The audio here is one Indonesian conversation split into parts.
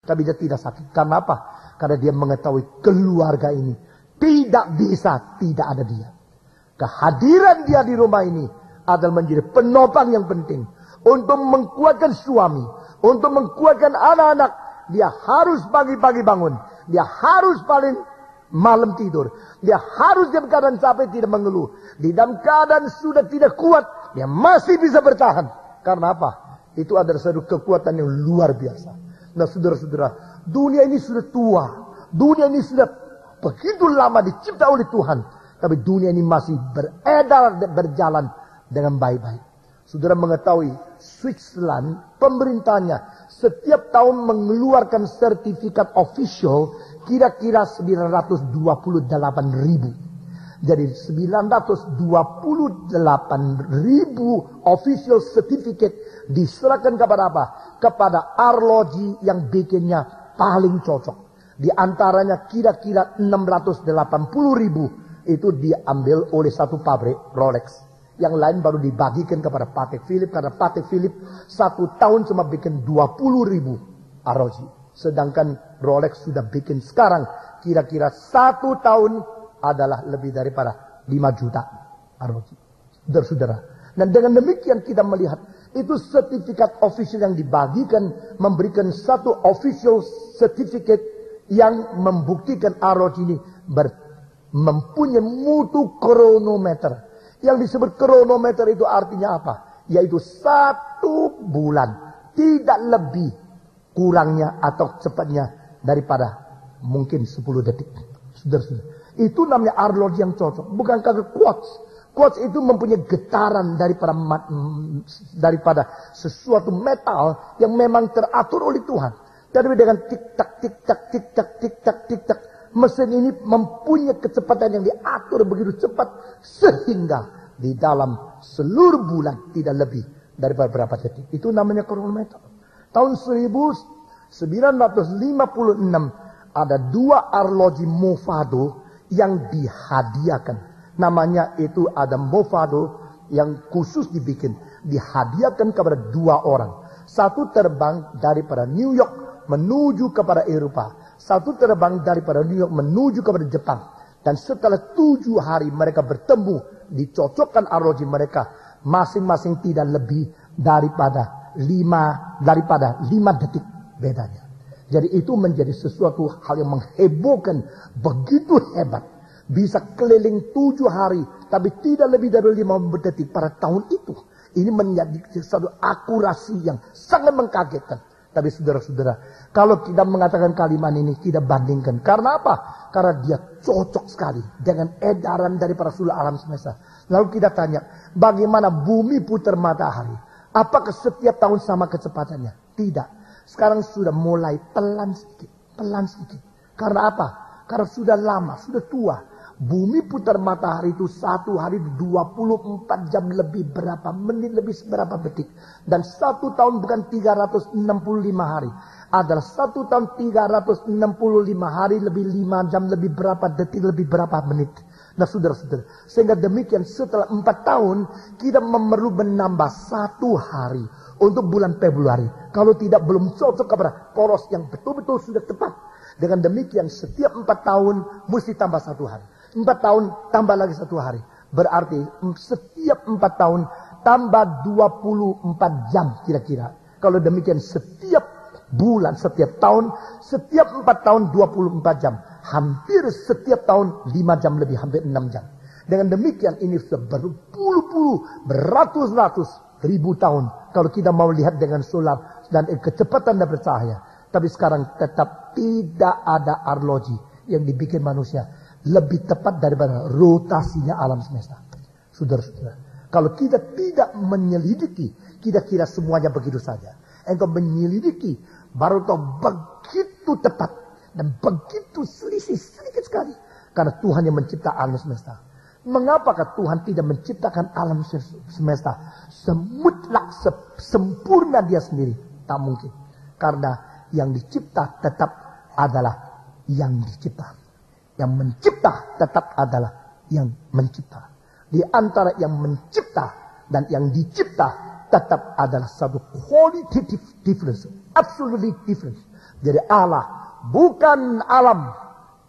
Tapi dia tidak sakit. Karena apa? Karena dia mengetahui keluarga ini tidak bisa tidak ada dia. Kehadiran dia di rumah ini adalah menjadi penopang yang penting. Untuk menguatkan suami. Untuk menguatkan anak-anak. Dia harus pagi-pagi bangun. Dia harus paling malam tidur. Dia harus dalam keadaan capek tidak mengeluh. Di dalam keadaan sudah tidak kuat. Dia masih bisa bertahan. Karena apa? Itu adalah satu kekuatan yang luar biasa. Nah saudara-saudara. Dunia ini sudah tua. Dunia ini sudah begitu lama dicipta oleh Tuhan. Tapi dunia ini masih beredar, berjalan dengan baik-baik. Saudara mengetahui Switzerland, pemerintahnya setiap tahun mengeluarkan sertifikat official kira-kira 928.000. Jadi 928.000 official certificate diserahkan kepada apa? Kepada arloji yang bikinnya paling cocok. Di antaranya kira-kira 680.000 itu diambil oleh satu pabrik Rolex. Yang lain baru dibagikan kepada Patek Philippe. Karena Patek Philippe 1 tahun cuma bikin 20.000 arloji. Sedangkan Rolex sudah bikin sekarang kira-kira 1 tahun adalah lebih daripada 5 juta arloji. Saudara-saudara. Dan dengan demikian kita melihat itu sertifikat official yang dibagikan memberikan satu official certificate yang membuktikan arloji ini mempunyai mutu kronometer. Yang disebut kronometer itu artinya apa? Yaitu 1 bulan. Tidak lebih kurangnya atau cepatnya daripada mungkin 10 detik. Saudara-saudara. Itu namanya arloji yang cocok. Bukan kata quartz. Quartz itu mempunyai getaran daripada sesuatu metal yang memang teratur oleh Tuhan. Tapi dengan tik-tak, tik-tak, tik-tak, tik-tak, tik-tak. Mesin ini mempunyai kecepatan yang diatur begitu cepat. Sehingga di dalam seluruh bulan tidak lebih daripada berapa detik. Itu namanya kronometer. Tahun 1956 ada 2 arloji Movado yang dihadiahkan. Namanya itu ada Movado yang khusus dibikin. Dihadiahkan kepada 2 orang. Satu terbang daripada New York menuju kepada Eropa. Satu terbang daripada New York menuju kepada Jepang. Dan setelah 7 hari mereka bertemu. Dicocokkan arloji mereka. Masing-masing tidak lebih daripada 5 detik bedanya. Jadi itu menjadi sesuatu hal yang menghebohkan. Begitu hebat. Bisa keliling 7 hari. Tapi tidak lebih dari 5 detik pada tahun itu. Ini menjadi sesuatu akurasi yang sangat mengkagetkan. Tapi saudara-saudara, kalau kita mengatakan kalimat ini, kita bandingkan. Karena apa? Karena dia cocok sekali dengan edaran daripada seluruh alam semesta. Lalu kita tanya, bagaimana bumi putar matahari? Apakah setiap tahun sama kecepatannya? Tidak. Sekarang sudah mulai pelan sedikit. Pelan sedikit. Karena apa? Karena sudah lama, sudah tua. Bumi putar matahari itu 1 hari 24 jam lebih berapa menit lebih berapa detik. Dan 1 tahun bukan 365 hari. Adalah 1 tahun 365 hari lebih 5 jam lebih berapa detik lebih berapa menit. Nah saudara-saudara. Sehingga demikian setelah 4 tahun kita memerlu menambah 1 hari. Untuk bulan Februari. Kalau tidak belum cocok kepada poros yang betul-betul sudah tepat. Dengan demikian setiap 4 tahun mesti tambah 1 hari. 4 tahun tambah lagi 1 hari. Berarti setiap 4 tahun tambah 24 jam kira-kira. Kalau demikian setiap bulan, setiap tahun, setiap 4 tahun 24 jam. Hampir setiap tahun 5 jam lebih, hampir 6 jam. Dengan demikian ini sudah berpuluh-puluh, beratus-ratus ribu tahun. Kalau kita mau lihat dengan solar dan kecepatan dan bercahaya. Tapi sekarang tetap tidak ada arloji yang dibikin manusia lebih tepat daripada rotasinya alam semesta. Saudara-saudara, kalau kita tidak menyelidiki, kita kira semuanya begitu saja. Engkau menyelidiki, baru tahu begitu tepat dan begitu selisih sedikit sekali. Karena Tuhan yang mencipta alam semesta. Mengapakah Tuhan tidak menciptakan alam semesta semutlak, sempurna dia sendiri? Tak mungkin. Karena yang dicipta tetap adalah yang dicipta. Yang mencipta tetap adalah yang mencipta. Di antara yang mencipta dan yang dicipta tetap adalah satu qualitative difference. Absolutely different. Jadi Allah bukan alam.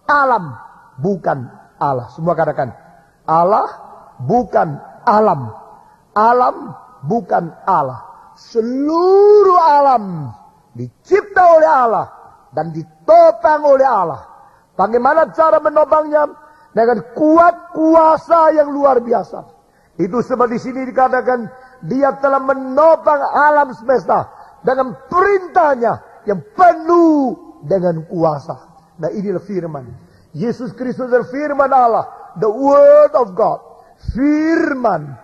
Alam bukan Allah. Semua katakan, Allah bukan alam. Alam bukan Allah. Seluruh alam dicipta oleh Allah dan ditopang oleh Allah. Bagaimana cara menopangnya? Dengan kuat kuasa yang luar biasa. Itu sebab di sini dikatakan dia telah menopang alam semesta dengan perintahnya yang penuh dengan kuasa. Nah, inilah firman. Yesus Kristus adalah firman Allah, the word of God. Firman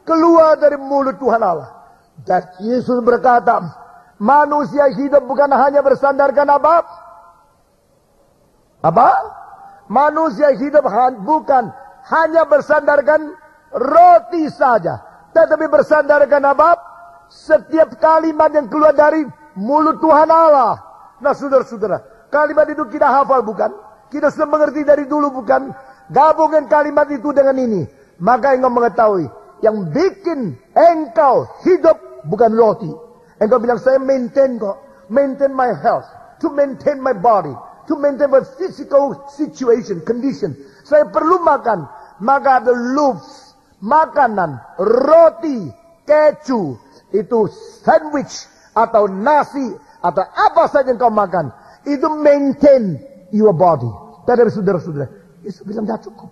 keluar dari mulut Tuhan Allah. Dan Yesus berkata, manusia hidup bukan hanya bersandarkan apa? Apa? Manusia hidup bukan hanya bersandarkan roti saja, tetapi bersandarkan apa? Setiap kalimat yang keluar dari mulut Tuhan Allah. Nah, saudara-saudara, kalimat itu kita hafal bukan? Kita sudah mengerti dari dulu bukan? Gabungkan kalimat itu dengan ini, maka engkau mengetahui yang bikin engkau hidup bukan roti. Engkau bilang, saya maintain kok, maintain my health, to maintain my body, to maintain my physical situation, condition. Saya perlu makan. Maka ada loaves, makanan, roti, keju, itu sandwich, atau nasi, atau apa saja yang kau makan. Itu maintain your body. Tetapi saudara-saudara, Yesus bilang, tidak cukup.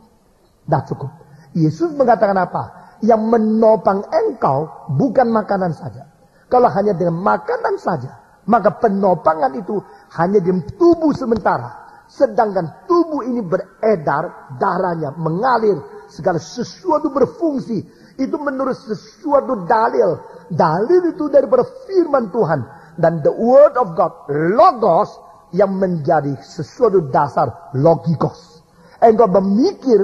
Tidak cukup. Yesus mengatakan apa? Yang menopang engkau bukan makanan saja. Kalau hanya dengan makanan saja, maka penopangan itu hanya di tubuh sementara. Sedangkan tubuh ini beredar, darahnya mengalir, segala sesuatu berfungsi. Itu menurut sesuatu dalil. Dalil itu daripada firman Tuhan. Dan the word of God, logos, yang menjadi sesuatu dasar logikos. Engkau memikir,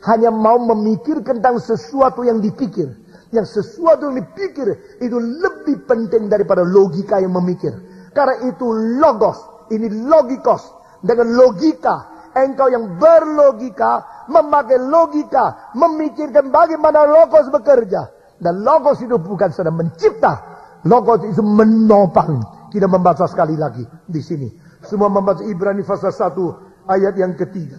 hanya mau memikir tentang sesuatu yang dipikir. Yang sesuatu yang dipikir itu lebih penting daripada logika yang memikir. Karena itu logos, ini logikos. Dengan logika, engkau yang berlogika, memakai logika, memikirkan bagaimana logos bekerja. Dan logos itu bukan sedang mencipta, logos itu menopang. Kita membaca sekali lagi di sini. Semua membaca Ibrani pasal 1 ayat yang ketiga.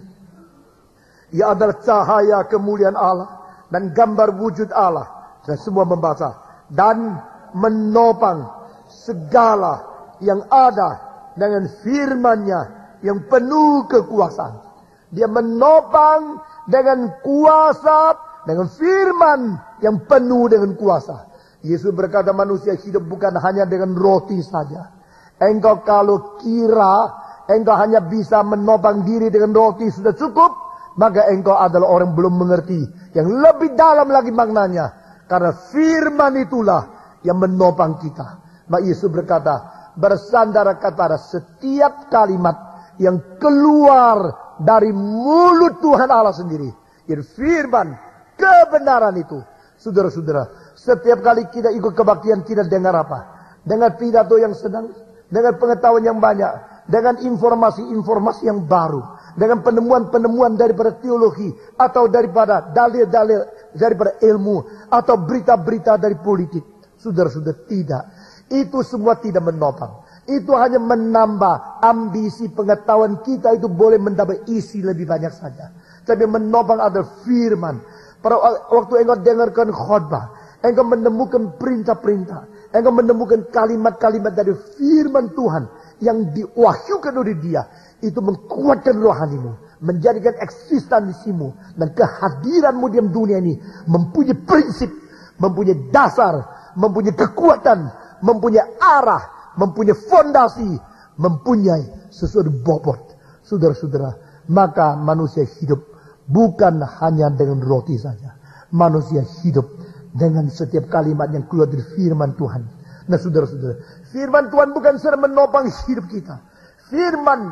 Ia adalah cahaya kemuliaan Allah dan gambar wujud Allah. Dan semua membaca. Dan menopang segala yang ada dengan firman-Nya yang penuh kekuasaan. Dia menopang dengan kuasa, dengan firman yang penuh dengan kuasa. Yesus berkata manusia hidup bukan hanya dengan roti saja. Engkau kalau kira engkau hanya bisa menopang diri dengan roti sudah cukup, maka engkau adalah orang belum mengerti yang lebih dalam lagi maknanya. Karena firman itulah yang menopang kita. Maka Yesus berkata, bersandar kepada setiap kalimat yang keluar dari mulut Tuhan Allah sendiri. Yang firman, kebenaran itu. Saudara-saudara, setiap kali kita ikut kebaktian, kita dengar apa? Dengar pidato yang sedang, dengan pengetahuan yang banyak, dengan informasi-informasi yang baru, dengan penemuan-penemuan daripada teologi, atau daripada dalil-dalil daripada ilmu, atau berita-berita dari politik. Saudara-saudara, tidak. Itu semua tidak menopang. Itu hanya menambah ambisi pengetahuan kita, itu boleh mendapat isi lebih banyak saja. Tapi menopang adalah firman. Pada waktu engkau dengarkan khotbah, engkau menemukan perintah-perintah, engkau menemukan kalimat-kalimat dari firman Tuhan yang diwahyukan oleh Dia, itu menguatkan rohanimu, menjadikan eksistensimu dan kehadiranmu di dunia ini mempunyai prinsip, mempunyai dasar, mempunyai kekuatan, mempunyai arah, mempunyai fondasi, mempunyai sesuatu bobot. Saudara-saudara, maka manusia hidup bukan hanya dengan roti saja. Manusia hidup dengan setiap kalimat yang keluar dari firman Tuhan. Nah, saudara-saudara, firman Tuhan bukan sedang menopang hidup kita. Firman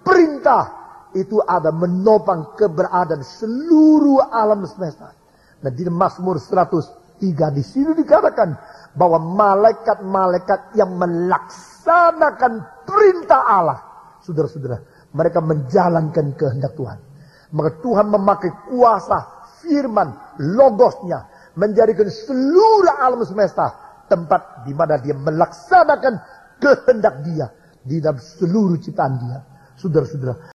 perintah itu ada menopang keberadaan seluruh alam semesta. Nah, di Mazmur 103 di sini dikatakan bahwa malaikat-malaikat yang melaksanakan perintah Allah, saudara-saudara, mereka menjalankan kehendak Tuhan. Maka Tuhan memakai kuasa firman logosnya menjadikan seluruh alam semesta tempat di mana Dia melaksanakan kehendak dia di dalam seluruh ciptaan dia. Saudara-saudara,